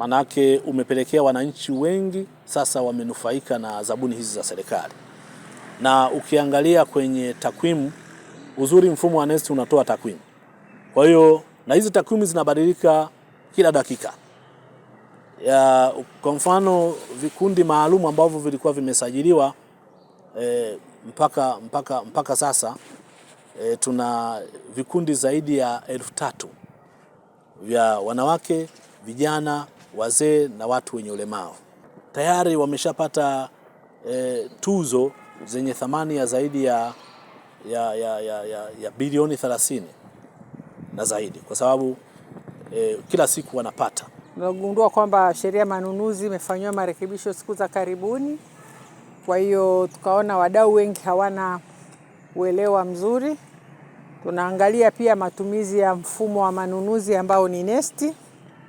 manake umepelekea wananchi wengi sasa wamenufaika na zabuni hizi za serikali. Na ukiangalia kwenye takwimu, uzuri mfumo wa NeST unatoa takwimu. Kwa hiyo na hizi takwimu zinabadilika kila dakika. Kwa mfano vikundi maalum ambavyo vilikuwa vimesajiliwa mpaka sasa tuna vikundi zaidi ya 3,000 vya wanawake, vijana, wazee na watu wenye ulemavu. Tayari wameshapata tuzo zenye thamani ya zaidi ya bilioni 30 na zaidi, kwa sababu kila siku wanapata. Tumegundua kwamba sheria ya manunuzi imefanywa marekebisho siku za karibuni. Kwa hiyo tukaona wadau wengi hawana uelewa mzuri. Tunaangalia pia matumizi ya mfumo wa manunuzi ambao ni NeST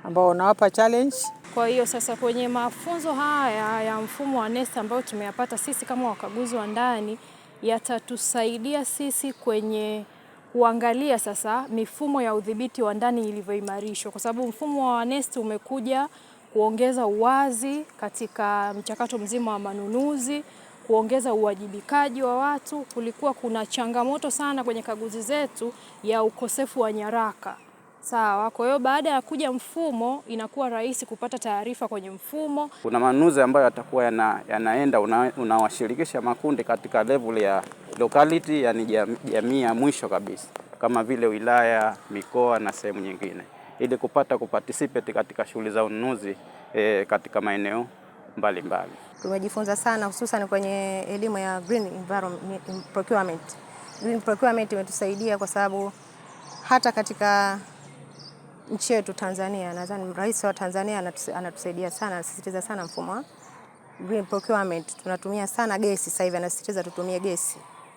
ambao unawapa challenge. Kwa hiyo sasa kwenye mafunzo haya ya mfumo wa NeST ambao tumeyapata sisi kama wakaguzi wa ndani, yatatusaidia sisi kwenye kuangalia sasa mifumo ya udhibiti wa ndani ilivyoimarishwa, kwa sababu mfumo wa NeST umekuja kuongeza uwazi katika mchakato mzima wa manunuzi, kuongeza uwajibikaji wa watu. Kulikuwa kuna changamoto sana kwenye kaguzi zetu ya ukosefu wa nyaraka. Sawa, kwa hiyo baada ya kuja mfumo inakuwa rahisi kupata taarifa kwenye mfumo. Kuna manunuzi ambayo yatakuwa yanaenda unawashirikisha makundi katika level ya locality, yani jamii ya mwisho kabisa, kama vile wilaya, mikoa na sehemu nyingine, ili kuparticipate katika shughuli za ununuzi katika maeneo mbalimbali. Tumejifunza sana hususan kwenye elimu ya green environment procurement. Green procurement imetusaidia kwa sababu hata katika nchi yetu Tanzania, nadhani Rais wa Tanzania anatusaidia sana, anasisitiza sana mfumo wa green procurement. Tunatumia sana gesi sasa hivi, anasisitiza tutumie gesi.